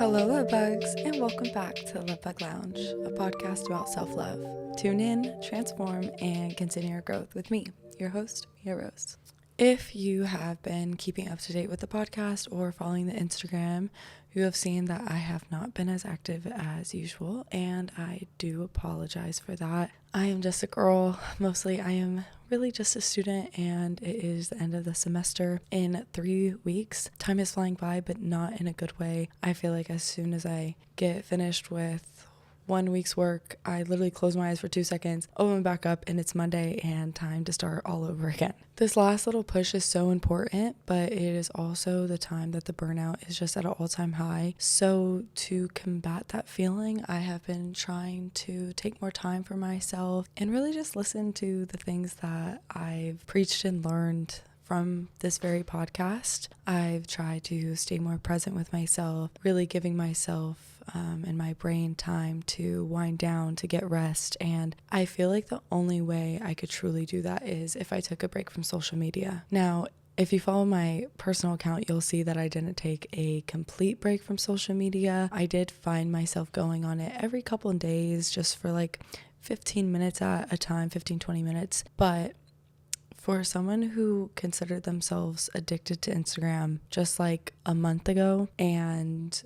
Hello, Lovebugs, and welcome back to Lovebug Lounge, a podcast about self-love. Tune in, transform, and continue your growth with me, your host, Mia Rose. If you have been keeping up to date with the podcast or following the Instagram, you have seen that I have not been as active as usual, and I do apologize for that. I am just a girl. Mostly I am really just a student, and it is the end of the semester in 3 weeks. Time is flying by, but not in a good way. I feel like as soon as I get finished with 1 week's work, I literally close my eyes for 2 seconds, open back up, and it's Monday and time to start all over again. This last little push is so important, but it is also the time that the burnout is just at an all-time high. So to combat that feeling, I have been trying to take more time for myself and really just listen to the things that I've preached and learned from this very podcast. I've tried to stay more present with myself, really giving myself and my brain time to wind down, to get rest. And I feel like the only way I could truly do that is if I took a break from social media. Now, if you follow my personal account, you'll see that I didn't take a complete break from social media. I did find myself going on it every couple of days just for like 15 minutes at a time, 15-20 minutes. But for someone who considered themselves addicted to Instagram just like a month ago and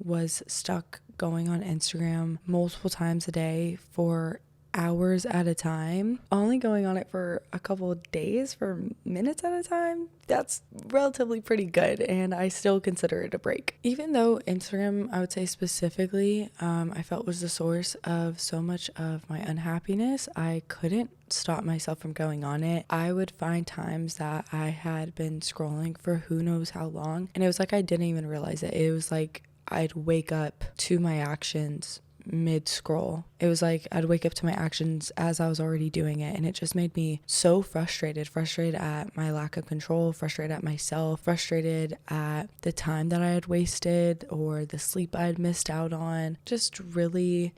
was stuck going on Instagram multiple times a day for hours at a time, only going on it for a couple of days, for minutes at a time, that's relatively pretty good, and I still consider it a break. Even though Instagram, I would say specifically, I felt was the source of so much of my unhappiness, I couldn't stop myself from going on it. I would find times that I had been scrolling for who knows how long, and it was like I didn't even realize it. It was like I'd wake up to my actions mid-scroll. It was like I'd wake up to my actions as I was already doing it, and it just made me so frustrated at my lack of control, frustrated at myself, frustrated at the time that I had wasted or the sleep I had missed out on. Just really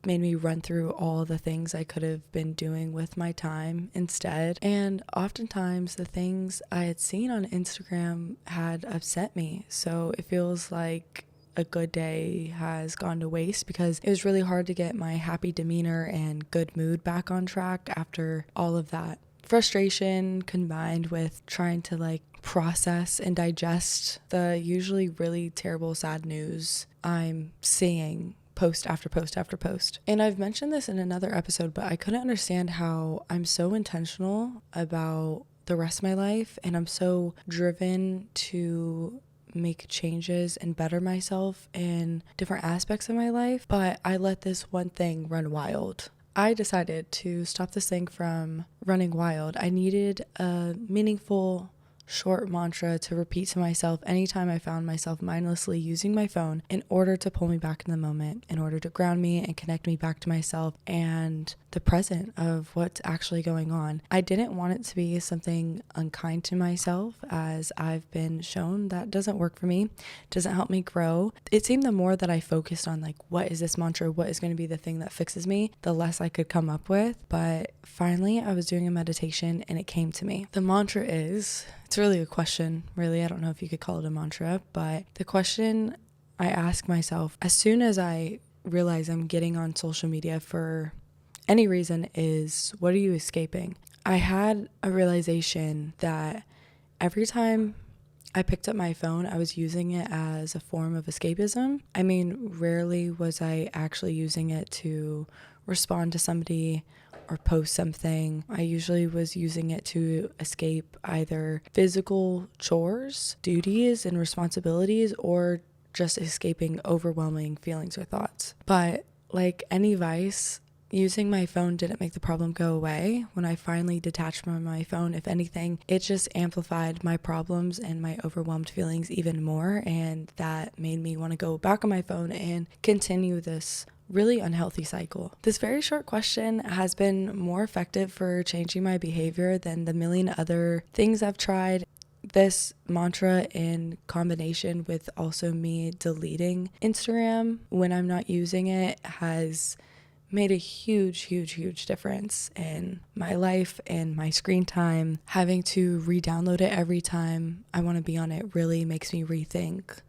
made me run through all the things I could have been doing with my time instead. And oftentimes the things I had seen on Instagram had upset me. So it feels like a good day has gone to waste because it was really hard to get my happy demeanor and good mood back on track after all of that frustration combined with trying to like process and digest the usually really terrible sad news I'm seeing post after post after post. And I've mentioned this in another episode, but I couldn't understand how I'm so intentional about the rest of my life, and I'm so driven to make changes and better myself in different aspects of my life, but I let this one thing run wild. I decided to stop this thing from running wild. I needed a meaningful short mantra to repeat to myself anytime I found myself mindlessly using my phone in order to pull me back in the moment, in order to ground me and connect me back to myself and the present of what's actually going on. I didn't want it to be something unkind to myself, as I've been shown that doesn't work for me, doesn't help me grow. It seemed the more that I focused on like, what is this mantra, what is going to be the thing that fixes me, the less I could come up with. But finally I was doing a meditation and it came to me. The mantra is, it's really a question, really. I don't know if you could call it a mantra, but the question I ask myself as soon as I realize I'm getting on social media for any reason is, what are you escaping? I had a realization that every time I picked up my phone, I was using it as a form of escapism. I mean, rarely was I actually using it to respond to somebody or post something. I usually was using it to escape either physical chores, duties, and responsibilities, or just escaping overwhelming feelings or thoughts. But like any vice, using my phone didn't make the problem go away. When I finally detached from my phone, if anything, it just amplified my problems and my overwhelmed feelings even more, and that made me want to go back on my phone and continue this really unhealthy cycle. This very short question has been more effective for changing my behavior than the million other things I've tried. This mantra, in combination with also me deleting Instagram when I'm not using it, has made a huge difference in my life and my screen time. Having to re-download it every time I want to be on it really makes me rethink,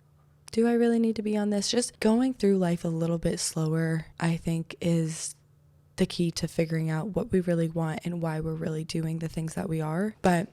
do I really need to be on this? Just going through life a little bit slower, I think, is the key to figuring out what we really want and why we're really doing the things that we are. But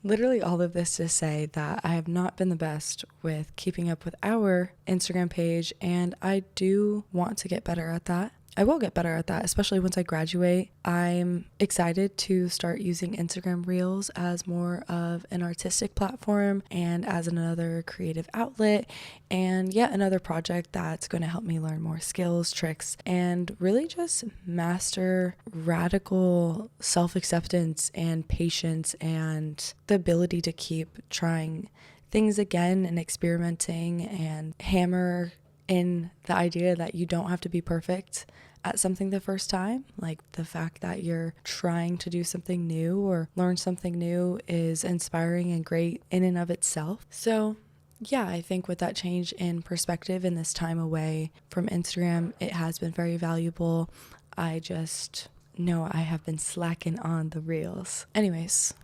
literally all of this to say that I have not been the best with keeping up with our Instagram page, and I do want to get better at that. I will get better at that, especially once I graduate. I'm excited to start using Instagram Reels as more of an artistic platform and as another creative outlet, and yet another project that's going to help me learn more skills, tricks, and really just master radical self-acceptance and patience and the ability to keep trying things again and experimenting and hammer in the idea that you don't have to be perfect at something the first time. Like, the fact that you're trying to do something new or learn something new is inspiring and great in and of itself. So yeah, I think with that change in perspective in this time away from Instagram, it has been very valuable. I just know I have been slacking on the reels. Anyways,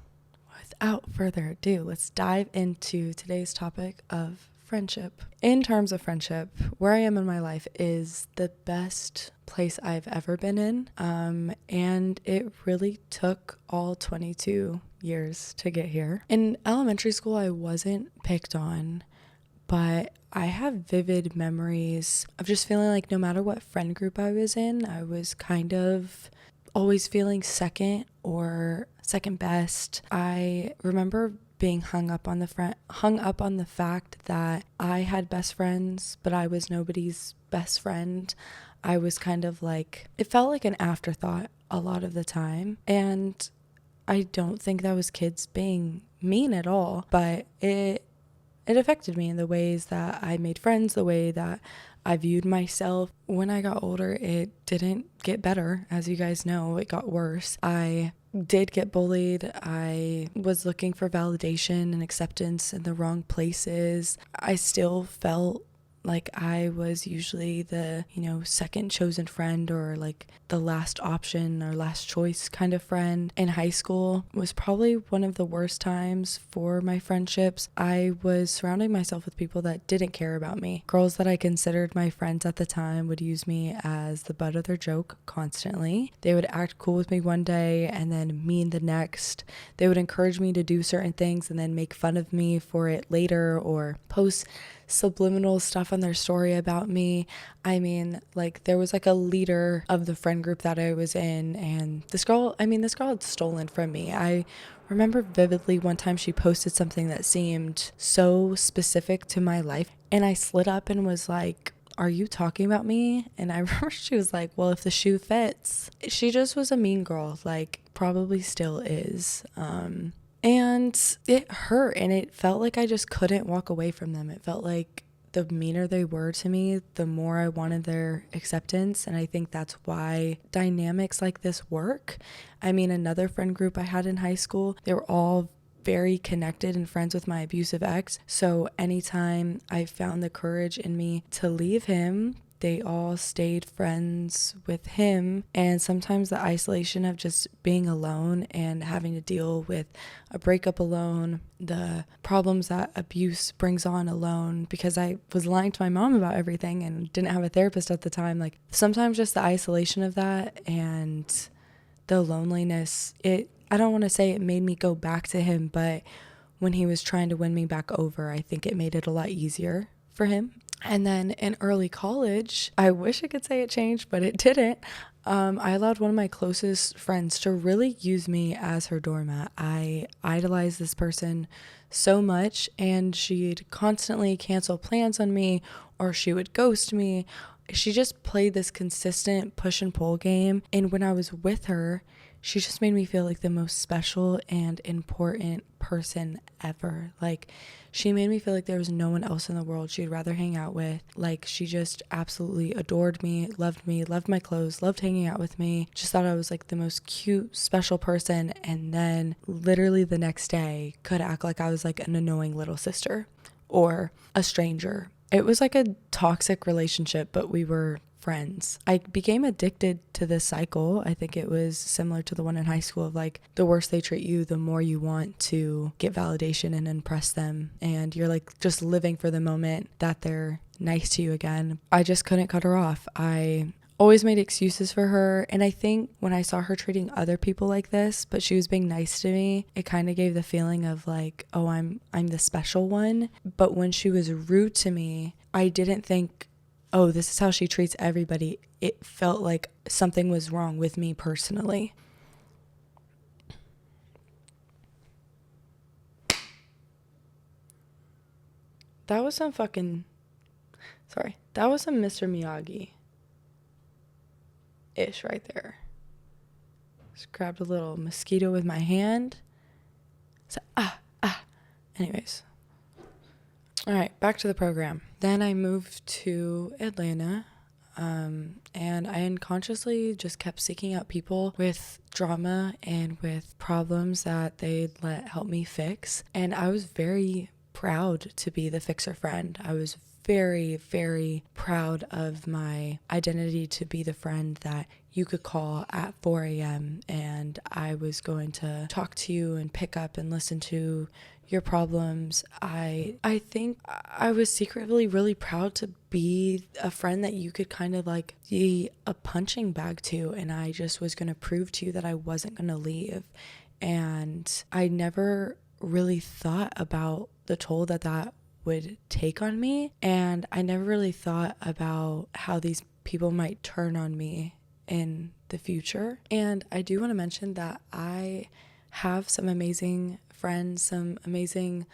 without further ado, let's dive into today's topic of friendship. In terms of friendship, where I am in my life is the best place I've ever been in. And it really took all 22 years to get here. In elementary school, I wasn't picked on, but I have vivid memories of just feeling like no matter what friend group I was in, I was kind of always feeling second or second best. I remember being hung up on the fact that I had best friends, but I was nobody's best friend. I was kind of like, it felt like an afterthought a lot of the time. And I don't think that was kids being mean at all, but it affected me in the ways that I made friends, the way that I viewed myself. When I got older, it didn't get better. As you guys know, it got worse. I did get bullied. I was looking for validation and acceptance in the wrong places. I still felt like I was usually the, second chosen friend, or like the last option or last choice kind of friend. In high school was probably one of the worst times for my friendships. I was surrounding myself with people that didn't care about me. Girls that I considered my friends at the time would use me as the butt of their joke constantly. They would act cool with me one day and then mean the next. They would encourage me to do certain things and then make fun of me for it later, or post subliminal stuff on their story about me. I mean, like, there was like a leader of the friend group that I was in, and this girl had stolen from me. I remember vividly one time she posted something that seemed so specific to my life, and I slid up and was like, "Are you talking about me?" And I remember she was like, "Well, if the shoe fits." She just was a mean girl, like probably still is. And it hurt, and it felt like I just couldn't walk away from them. It felt like the meaner they were to me, the more I wanted their acceptance. And I think that's why dynamics like this work. I mean, another friend group I had in high school, they were all very connected and friends with my abusive ex. So anytime I found the courage in me to leave him, they all stayed friends with him. And sometimes the isolation of just being alone and having to deal with a breakup alone, the problems that abuse brings on alone, because I was lying to my mom about everything and didn't have a therapist at the time. Like, sometimes just the isolation of that and the loneliness, I don't want to say it made me go back to him, but when he was trying to win me back over, I think it made it a lot easier for him. And then in early college, I wish I could say it changed, but it didn't. I allowed one of my closest friends to really use me as her doormat. I idolized this person so much, and she'd constantly cancel plans on me, or she would ghost me. She just played this consistent push and pull game. And when I was with her, she just made me feel like the most special and important person ever. Like, she made me feel like there was no one else in the world she'd rather hang out with. Like, she just absolutely adored me, loved my clothes, loved hanging out with me. Just thought I was like the most cute, special person. And then literally the next day could act like I was like an annoying little sister or a stranger. It was like a toxic relationship, but we were friends. I became addicted to this cycle. I think it was similar to the one in high school of like, the worse they treat you, the more you want to get validation and impress them. And you're like just living for the moment that they're nice to you again. I just couldn't cut her off. I always made excuses for her, and I think when I saw her treating other people like this, but she was being nice to me, it kind of gave the feeling of like, oh, I'm the special one. But when she was rude to me, I didn't think, oh, this is how she treats everybody. It felt like something was wrong with me personally. That was some Mr. Miyagi ish right there. Just grabbed a little mosquito with my hand. So, anyways. All right, back to the program. Then I moved to Atlanta, and I unconsciously just kept seeking out people with drama and with problems that they'd let help me fix. And I was very proud to be the fixer friend. I was very, very proud of my identity to be the friend that you could call at 4 a.m. and I was going to talk to you and pick up and listen to your problems. I think I was secretly really proud to be a friend that you could kind of like be a punching bag to, and I just was going to prove to you that I wasn't going to leave. And I never really thought about the toll that would take on me, and I never really thought about how these people might turn on me in the future. And I do want to mention that I have some amazing friends, some amazing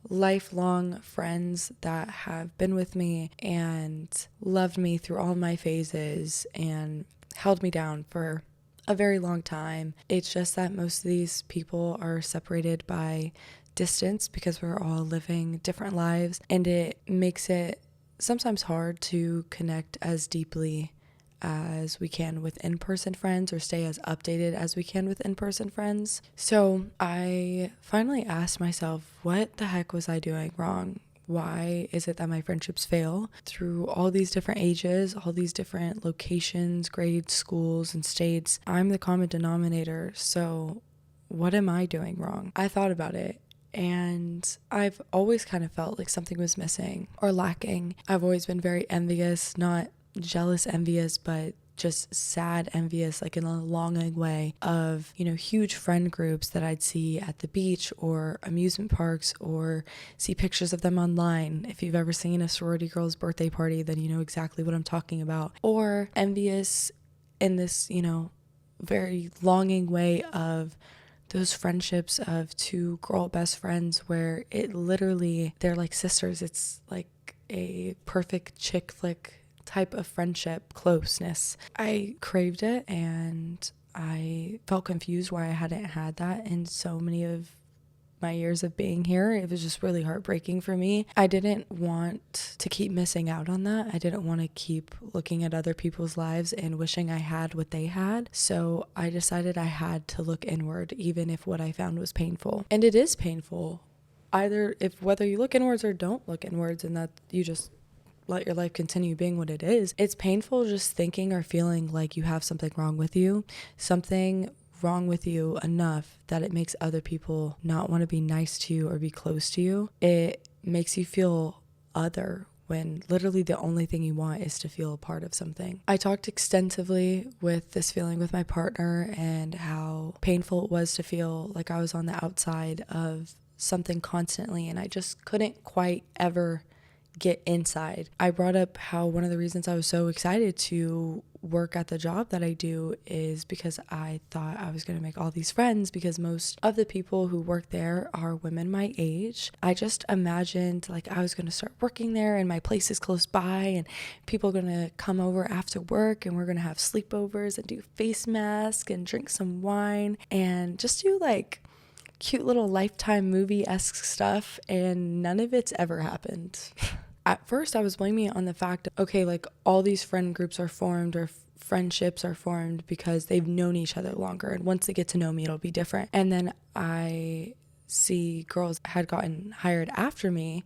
lifelong friends that have been with me and loved me through all my phases and held me down for a very long time. It's just that most of these people are separated by distance because we're all living different lives, and it makes it sometimes hard to connect as deeply as we can with in-person friends or stay as updated as we can with in-person friends. So I finally asked myself, what the heck was I doing wrong? Why is it that my friendships fail through all these different ages, all these different locations, grades, schools, and states? I'm the common denominator, so what am I doing wrong? I thought about it, and I've always kind of felt like something was missing or lacking. I've always been very envious, not jealous envious, but just sad envious, like in a longing way of, huge friend groups that I'd see at the beach or amusement parks or see pictures of them online. If you've ever seen a sorority girl's birthday party, then you know exactly what I'm talking about. Or envious in this, very longing way of those friendships of two girl best friends where it literally, they're like sisters. It's like a perfect chick flick type of friendship closeness. I craved it, and I felt confused why I hadn't had that in so many of my years of being here. It was just really heartbreaking for me. I didn't want to keep missing out on that. I didn't want to keep looking at other people's lives and wishing I had what they had. So I decided I had to look inward, even if what I found was painful. And it is painful, whether you look inwards or don't look inwards, and that you just let your life continue being what it is. It's painful just thinking or feeling like you have something wrong with you enough that it makes other people not want to be nice to you or be close to you. It makes you feel other when literally the only thing you want is to feel a part of something. I talked extensively with this feeling with my partner and how painful it was to feel like I was on the outside of something constantly, and I just couldn't quite ever get inside. I brought up how one of the reasons I was so excited to work at the job that I do is because I thought I was going to make all these friends, because most of the people who work there are women my age. I just imagined like I was going to start working there and my place is close by and people are going to come over after work and we're going to have sleepovers and do face masks and drink some wine and just do like cute little Lifetime movie-esque stuff, and none of it's ever happened. At first, I was blaming it on the fact, okay, like all these friend groups are formed or friendships are formed because they've known each other longer, and once they get to know me, it'll be different. And then I see girls had gotten hired after me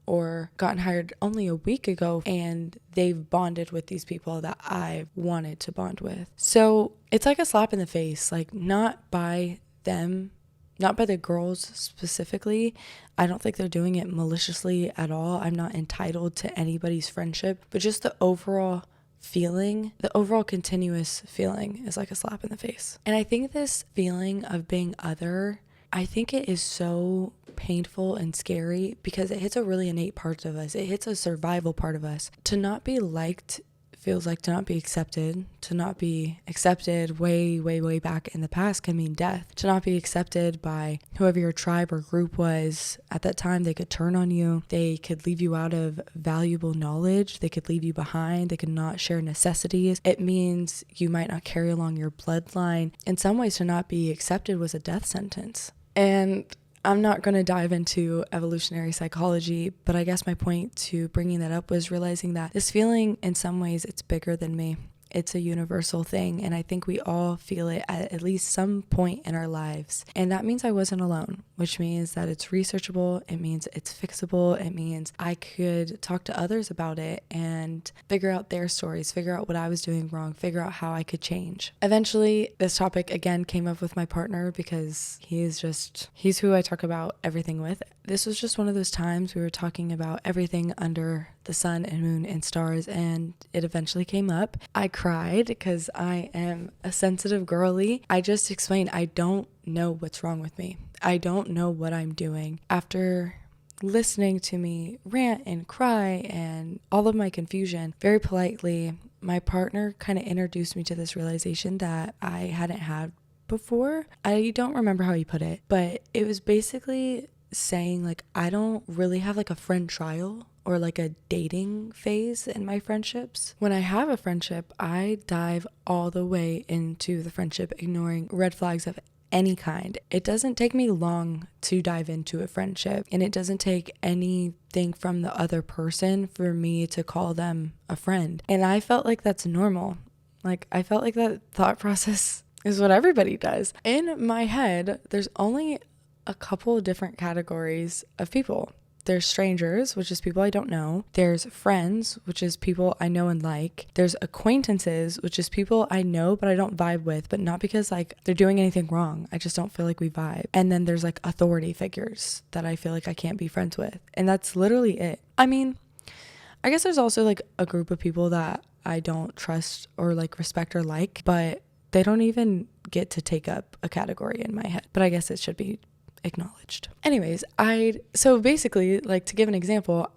or gotten hired only a week ago, and they've bonded with these people that I wanted to bond with. So it's like a slap in the face, like not by them, not by the girls specifically. I don't think they're doing it maliciously at all. I'm not entitled to anybody's friendship, but just the overall feeling, the overall continuous feeling is like a slap in the face. And I think this feeling of being other, I think it is so painful and scary because it hits a really innate part of us. It hits a survival part of us. To not be liked feels like to not be accepted. To not be accepted way back in the past can mean death. To not be accepted by whoever your tribe or group was at that time, they could turn on you. They could leave you out of valuable knowledge. They could leave you behind. They could not share necessities. It means you might not carry along your bloodline. In some ways, to not be accepted was a death sentence. And I'm not going to dive into evolutionary psychology, but I guess my point to bringing that up was realizing that this feeling, in some ways, it's bigger than me. It's a universal thing, and I think we all feel it at least some point in our lives. And that means I wasn't alone, which means that it's researchable, it means it's fixable, it means I could talk to others about it and figure out their stories, figure out what I was doing wrong, figure out how I could change. Eventually, this topic again came up with my partner because he's who I talk about everything with. This was just one of those times we were talking about everything under the sun and moon and stars, and it eventually came up. I cried because I am a sensitive girly. I just explained I don't know what's wrong with me. I don't know what I'm doing. After listening to me rant and cry and all of my confusion, very politely, my partner kind of introduced me to this realization that I hadn't had before. I don't remember how he put it, but it was basically saying like I don't really have like a friend trial or like a dating phase in my friendships. When I have a friendship, I dive all the way into the friendship, ignoring red flags of any kind. It doesn't take me long to dive into a friendship, and it doesn't take anything from the other person for me to call them a friend. And I felt like that's normal. Like I felt like that thought process is what everybody does. In my head, there's only a couple of different categories of people. There's strangers, which is people I don't know. There's friends, which is people I know and like. There's acquaintances, which is people I know but I don't vibe with, but not because like they're doing anything wrong. I just don't feel like we vibe. And then there's like authority figures that I feel like I can't be friends with. And that's literally it. I mean, I guess there's also like a group of people that I don't trust or like respect or like, but they don't even get to take up a category in my head. But I guess it should be acknowledged. Anyways, so basically, like to give an example,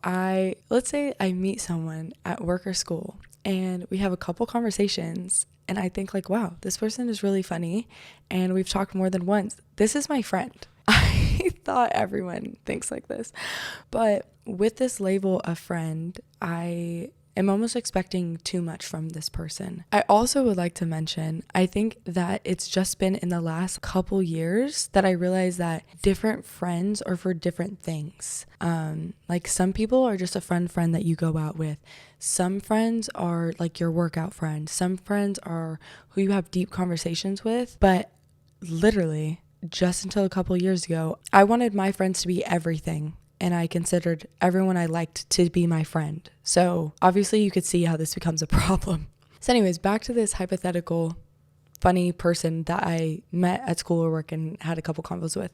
let's say I meet someone at work or school and we have a couple conversations and I think like, wow, this person is really funny and we've talked more than once. This is my friend. I thought everyone thinks like this, but with this label of friend, I am almost expecting too much from this person. I also would like to mention, I think that it's just been in the last couple years that I realized that different friends are for different things. Like some people are just a friend that you go out with. Some friends are like your workout friend. Some friends are who you have deep conversations with. But literally, just until a couple years ago, I wanted my friends to be everything. And I considered everyone I liked to be my friend. So obviously you could see how this becomes a problem. So anyways, back to this hypothetical funny person that I met at school or work and had a couple convos with.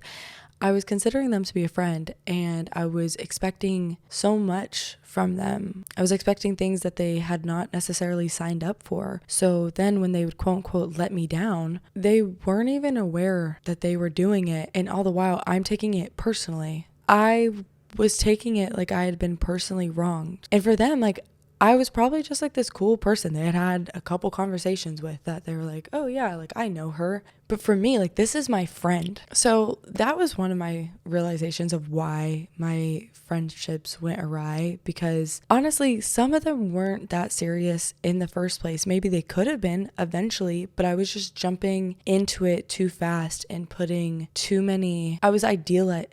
I was considering them to be a friend and I was expecting so much from them. I was expecting things that they had not necessarily signed up for. So then when they would quote unquote let me down, they weren't even aware that they were doing it. And all the while I'm taking it personally. I was taking it like I had been personally wronged. And for them, like I was probably just like this cool person they had a couple conversations with that they were like, oh yeah, like I know her. But for me, like this is my friend. So that was one of my realizations of why my friendships went awry, because honestly, some of them weren't that serious in the first place. Maybe they could have been eventually, but I was just jumping into it too fast and putting too many, I was idealizing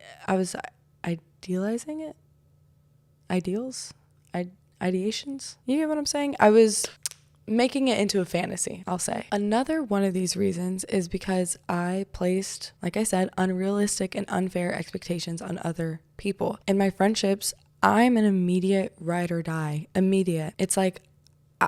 it? Ideations? You get what I'm saying? I was making it into a fantasy, I'll say. Another one of these reasons is because I placed, like I said, unrealistic and unfair expectations on other people. In my friendships, I'm an immediate ride or die. Immediate. It's like,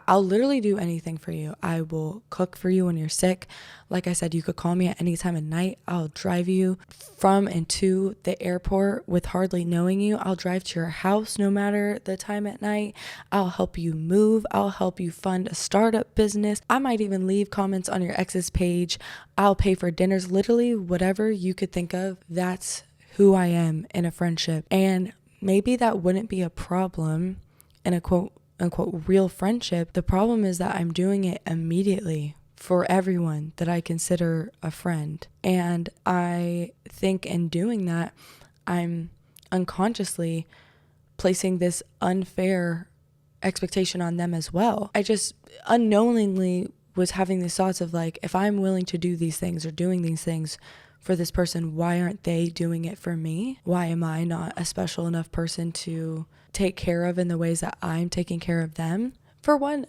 I'll literally do anything for you. I will cook for you when you're sick. Like I said, you could call me at any time of night. I'll drive you from and to the airport with hardly knowing you. I'll drive to your house no matter the time at night. I'll help you move. I'll help you fund a startup business. I might even leave comments on your ex's page. I'll pay for dinners. Literally whatever you could think of. That's who I am in a friendship. And maybe that wouldn't be a problem in a quote unquote real friendship. The problem is that I'm doing it immediately for everyone that I consider a friend. And I think in doing that, I'm unconsciously placing this unfair expectation on them as well. I just unknowingly was having these thoughts of like, if I'm willing to do these things or doing these things for this person, why aren't they doing it for me? Why am I not a special enough person to take care of in the ways that I'm taking care of them? For one,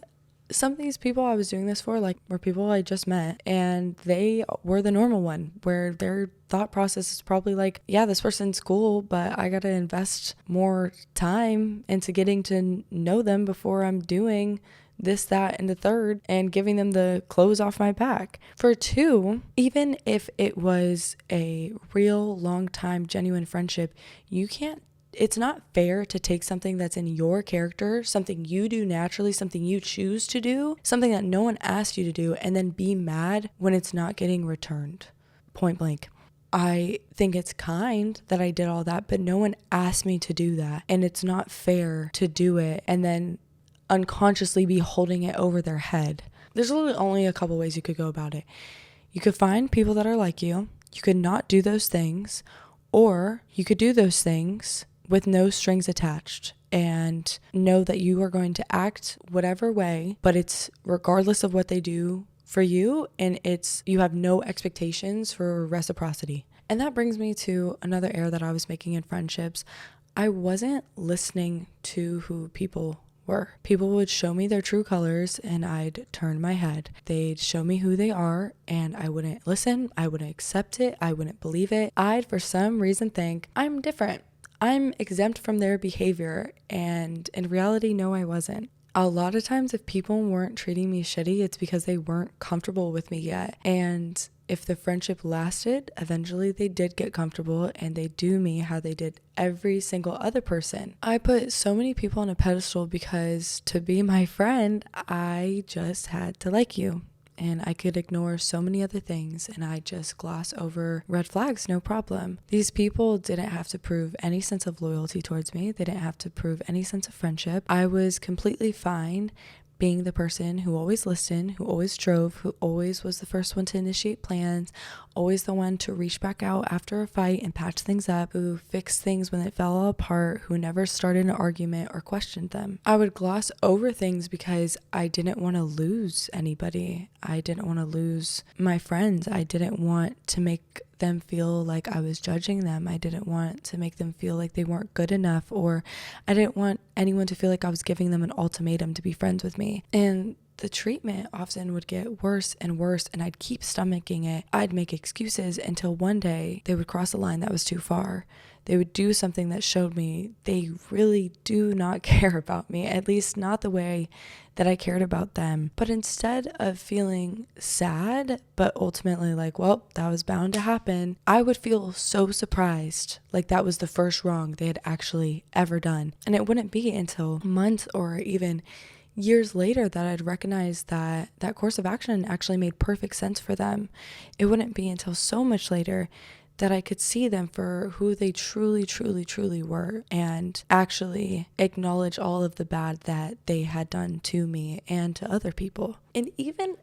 some of these people I was doing this for, like, were people I just met, and they were the normal one, where their thought process is probably like, yeah, this person's cool, but I gotta invest more time into getting to know them before I'm doing this, that, and the third, and giving them the clothes off my back. For two, even if it was a real long time genuine friendship, it's not fair to take something that's in your character, something you do naturally, something you choose to do, something that no one asked you to do, and then be mad when it's not getting returned. Point blank. I think it's kind that I did all that, but no one asked me to do that. And it's not fair to do it and then unconsciously be holding it over their head. There's literally only a couple ways you could go about it. You could find people that are like you. You could not do those things, or you could do those things with no strings attached and know that you are going to act whatever way, but it's regardless of what they do for you, and you have no expectations for reciprocity. And that brings me to another error that I was making in friendships. I wasn't listening to who people were. People would show me their true colors and I'd turn my head. They'd show me who they are and I wouldn't listen. I wouldn't accept it. I wouldn't believe it. I'd for some reason think I'm different. I'm exempt from their behavior, and in reality, no, I wasn't. A lot of times if people weren't treating me shitty, it's because they weren't comfortable with me yet. And if the friendship lasted, eventually they did get comfortable and they do me how they did every single other person. I put so many people on a pedestal because to be my friend, I just had to like you. And I could ignore so many other things and I just gloss over red flags, no problem. These people didn't have to prove any sense of loyalty towards me. They didn't have to prove any sense of friendship. I was completely fine being the person who always listened, who always drove, who always was the first one to initiate plans, always the one to reach back out after a fight and patch things up, who fixed things when it fell all apart, who never started an argument or questioned them. I would gloss over things because I didn't want to lose anybody. I didn't want to lose my friends. I didn't want to make them feel like I was judging them. I didn't want to make them feel like they weren't good enough, or I didn't want anyone to feel like I was giving them an ultimatum to be friends with me. And the treatment often would get worse and worse, and I'd keep stomaching it. I'd make excuses until one day they would cross a line that was too far. They would do something that showed me they really do not care about me, at least not the way that I cared about them. But instead of feeling sad, but ultimately like, well, that was bound to happen, I would feel so surprised, like that was the first wrong they had actually ever done. And it wouldn't be until months or even years later that I'd recognize that that course of action actually made perfect sense for them. It wouldn't be until so much later that I could see them for who they truly, truly, truly were and actually acknowledge all of the bad that they had done to me and to other people. And even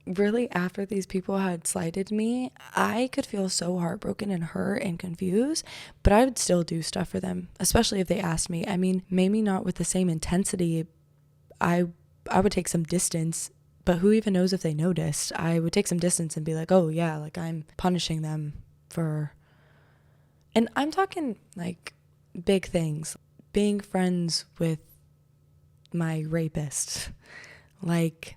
really after these people had slighted me, I could feel so heartbroken and hurt and confused, but I would still do stuff for them, especially if they asked me. I mean, maybe not with the same intensity. I would take some distance, but who even knows if they noticed? I would take some distance and be like, oh yeah, like I'm punishing them for, and I'm talking like big things, being friends with my rapist, like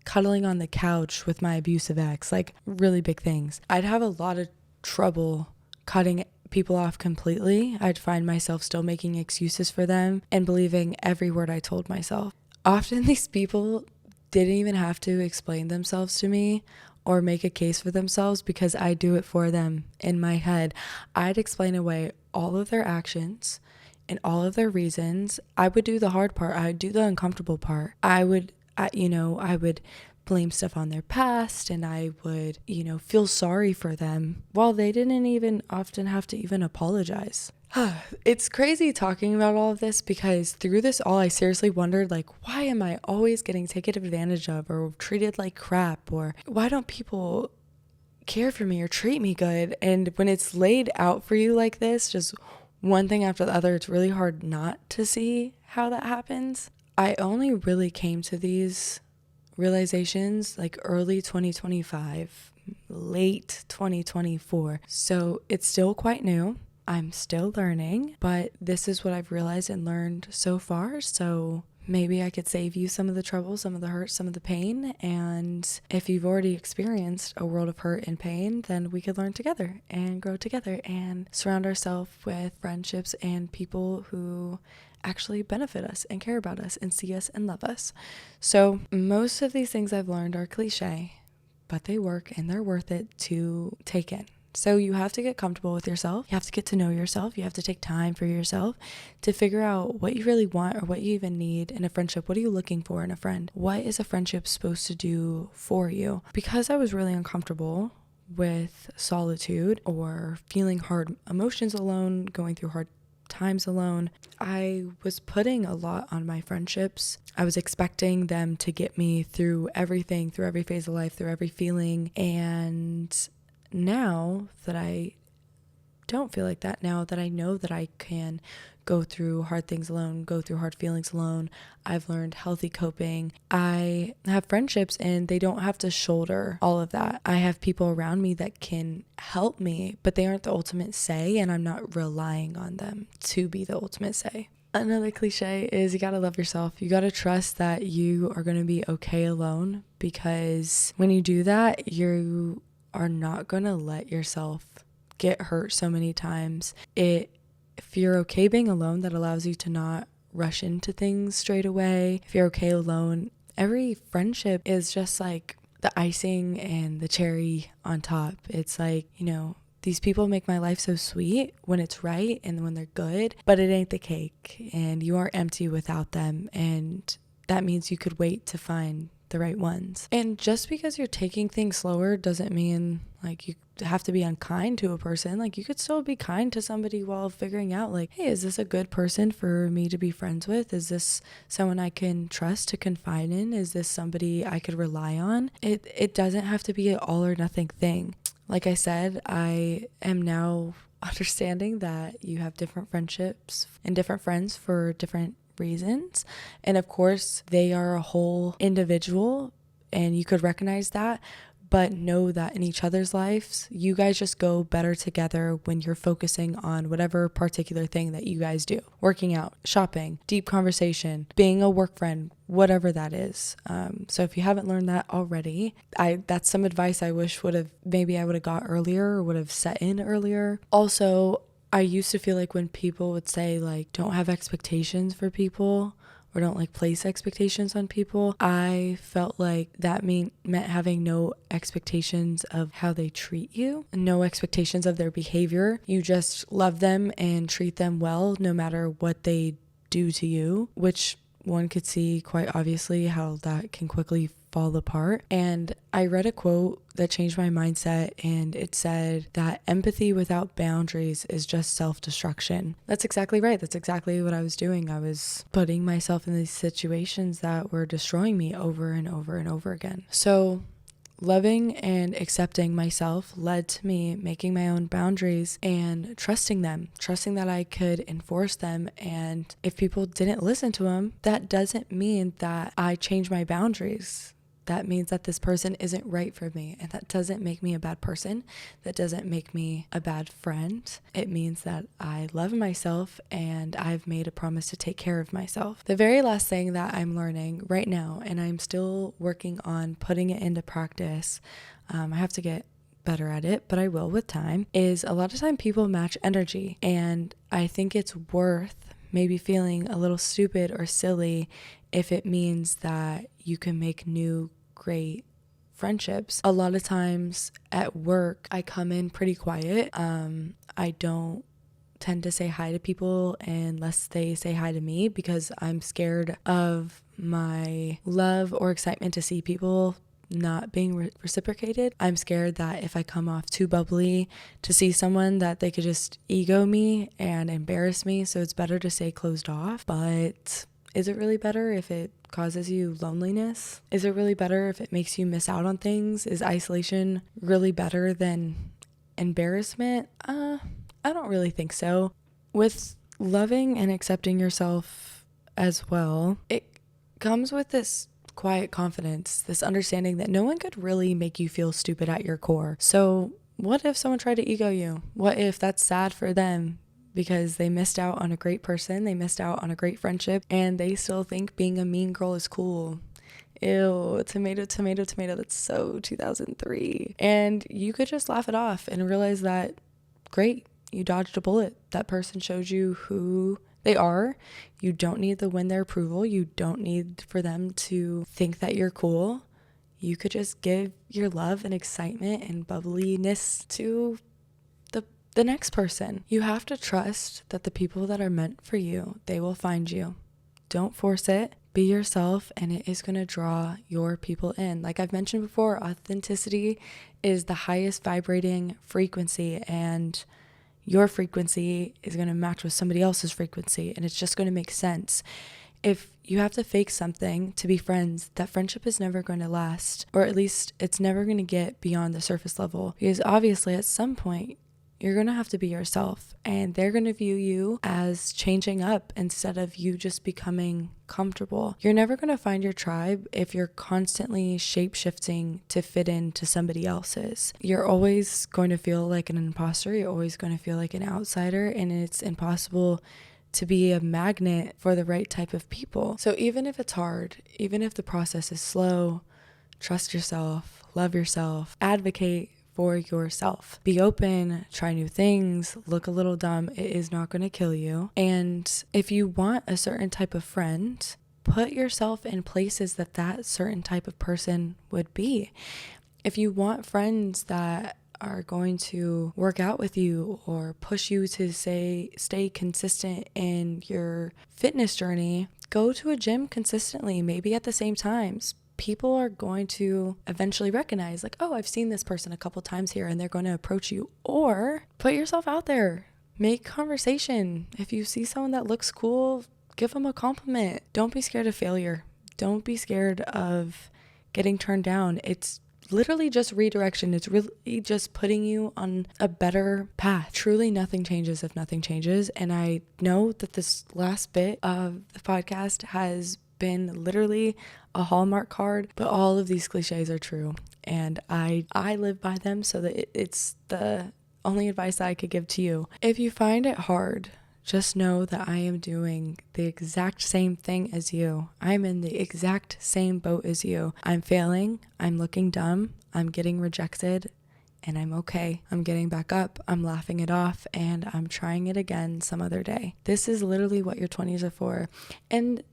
cuddling on the couch with my abusive ex, like really big things. I'd have a lot of trouble cutting people off completely, I'd find myself still making excuses for them and believing every word I told myself. Often these people didn't even have to explain themselves to me or make a case for themselves because I do it for them in my head. I'd explain away all of their actions and all of their reasons. I would do the hard part. I would do the uncomfortable part. I would blame stuff on their past, and I would, feel sorry for them while they didn't even often have to even apologize. It's crazy talking about all of this because through this all, I seriously wondered, like, why am I always getting taken advantage of or treated like crap? Or why don't people care for me or treat me good? And when it's laid out for you like this, just one thing after the other, it's really hard not to see how that happens. I only really came to these realizations like early 2025, late 2024. So it's still quite new. I'm still learning, but this is what I've realized and learned so far. So maybe I could save you some of the trouble, some of the hurt, some of the pain. And if you've already experienced a world of hurt and pain, then we could learn together and grow together and surround ourselves with friendships and people who actually benefit us and care about us and see us and love us. So most of these things I've learned are cliche, but they work and they're worth it to take in. So you have to get comfortable with yourself. You have to get to know yourself. You have to take time for yourself to figure out what you really want or what you even need in a friendship. What are you looking for in a friend? What is a friendship supposed to do for you? Because I was really uncomfortable with solitude or feeling hard emotions alone, going through hard times alone, I was putting a lot on my friendships. I was expecting them to get me through everything, through every phase of life, through every feeling. And now that I don't feel like that, now that I know that I can go through hard things alone, go through hard feelings alone, I've learned healthy coping. I have friendships and they don't have to shoulder all of that. I have people around me that can help me, but they aren't the ultimate say, and I'm not relying on them to be the ultimate say. Another cliche is you gotta love yourself. You gotta trust that you are gonna be okay alone, because when you do that, you are not gonna let yourself get hurt so many times. If you're okay being alone, that allows you to not rush into things straight away. If you're okay alone, every friendship is just like the icing and the cherry on top. It's like, these people make my life so sweet when it's right and when they're good, but it ain't the cake, and you are empty without them. And that means you could wait to find the right ones. And just because you're taking things slower doesn't mean like you have to be unkind to a person. Like you could still be kind to somebody while figuring out like, hey, is this a good person for me to be friends with? Is this someone I can trust to confide in? Is this somebody I could rely on? It doesn't have to be an all or nothing thing. Like I said, I am now understanding that you have different friendships and different friends for different reasons. And of course, they are a whole individual and you could recognize that, but know that in each other's lives, you guys just go better together when you're focusing on whatever particular thing that you guys do. Working out, shopping, deep conversation, being a work friend, whatever that is. So if you haven't learned that already, that's some advice I wish I would have got earlier or would have set in earlier. Also, I used to feel like when people would say like, don't have expectations for people or don't like place expectations on people, I felt like that meant having no expectations of how they treat you, no expectations of their behavior. You just love them and treat them well no matter what they do to you, which one could see quite obviously how that can quickly fall apart. And I read a quote that changed my mindset, and it said that empathy without boundaries is just self-destruction. That's exactly right. That's exactly what I was doing. I was putting myself in these situations that were destroying me over and over and over again. So loving and accepting myself led to me making my own boundaries and trusting that I could enforce them. And if people didn't listen to them, that doesn't mean that I changed my boundaries. That means that this person isn't right for me. And that doesn't make me a bad person. That doesn't make me a bad friend. It means that I love myself and I've made a promise to take care of myself. The very last thing that I'm learning right now, and I'm still working on putting it into practice, I have to get better at it, but I will with time, is a lot of time people match energy. And I think it's worth maybe feeling a little stupid or silly if it means that you can make new great friendships. A lot of times at work, I come in pretty quiet. I don't tend to say hi to people unless they say hi to me, because I'm scared of my love or excitement to see people not being reciprocated. I'm scared that if I come off too bubbly to see someone, that they could just ego me and embarrass me. So it's better to stay closed off. But is it really better if it causes you loneliness? Is it really better if it makes you miss out on things? Is isolation really better than embarrassment? I don't really think so. With loving and accepting yourself as well, it comes with this quiet confidence, this understanding that no one could really make you feel stupid at your core. So what if someone tried to ego you? What if that's sad for them because they missed out on a great person, they missed out on a great friendship, and they still think being a mean girl is cool? Ew, tomato, tomato, tomato. That's so 2003. And you could just laugh it off and realize that, great, you dodged a bullet. That person showed you who they are. You don't need to win their approval. You don't need for them to think that you're cool. You could just give your love and excitement and bubbliness to the next person. You have to trust that the people that are meant for you, they will find you. Don't force it. Be yourself, and it is going to draw your people in. Like I've mentioned before, authenticity is the highest vibrating frequency, and your frequency is going to match with somebody else's frequency, and it's just going to make sense. If you have to fake something to be friends, that friendship is never going to last, or at least it's never going to get beyond the surface level, because obviously at some point you're going to have to be yourself, and they're going to view you as changing up instead of you just becoming comfortable. You're never going to find your tribe if you're constantly shape-shifting to fit into somebody else's. You're always going to feel like an imposter. You're always going to feel like an outsider, and it's impossible to be a magnet for the right type of people. So even if it's hard, even if the process is slow, trust yourself, love yourself, advocate for yourself. Be open, try new things, look a little dumb. It is not going to kill you. And if you want a certain type of friend, put yourself in places that certain type of person would be. If you want friends that are going to work out with you or push you to stay consistent in your fitness journey, go to a gym consistently, maybe at the same times. People are going to eventually recognize, like, oh, I've seen this person a couple times here, and they're going to approach you. Or put yourself out there, make conversation. If you see someone that looks cool, give them a compliment. Don't be scared of failure. Don't be scared of getting turned down. It's literally just redirection. It's really just putting you on a better path. Truly nothing changes if nothing changes. And I know that this last bit of the podcast has been literally a Hallmark card, but all of these cliches are true, and I live by them, so that it's the only advice I could give to you. If you find it hard, just know that I am doing the exact same thing as you. I'm in the exact same boat as you. I'm failing, I'm looking dumb, I'm getting rejected, and I'm okay. I'm getting back up, I'm laughing it off, and I'm trying it again some other day. This is literally what your 20s are for. And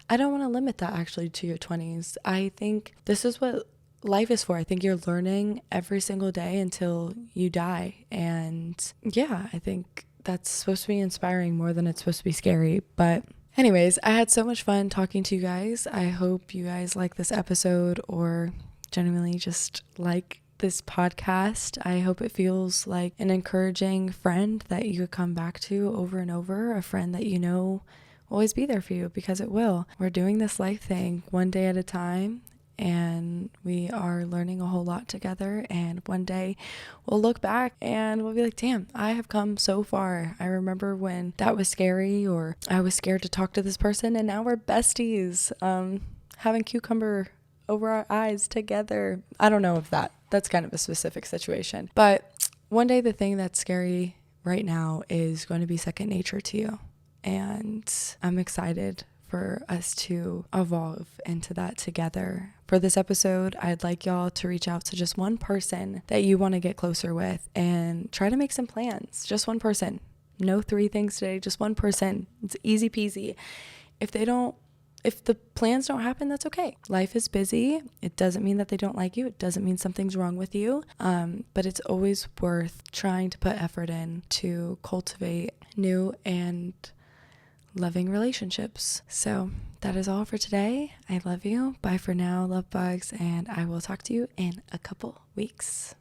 I don't want to limit that actually to your 20s. I think this is what life is for. I think you're learning every single day until you die. And yeah, I think that's supposed to be inspiring more than it's supposed to be scary. But anyways, I had so much fun talking to you guys. I hope you guys like this episode, or genuinely just like this podcast. I hope it feels like an encouraging friend that you could come back to over and over, a friend that you know always be there for you, because it will. We're doing this life thing one day at a time, and we are learning a whole lot together, and one day we'll look back and we'll be like, damn, I have come so far. I remember when that was scary, or I was scared to talk to this person, and now we're besties, having cucumber over our eyes together. I don't know if that's kind of a specific situation, but one day the thing that's scary right now is going to be second nature to you. And I'm excited for us to evolve into that together. For this episode, I'd like y'all to reach out to just one person that you want to get closer with and try to make some plans. Just one person. No 3 things today, just one person. It's easy peasy. If the plans don't happen, that's okay. Life is busy. It doesn't mean that they don't like you. It doesn't mean something's wrong with you. But it's always worth trying to put effort in to cultivate new and loving relationships. So that is all for today. I love you. Bye for now, love bugs, and I will talk to you in a couple weeks.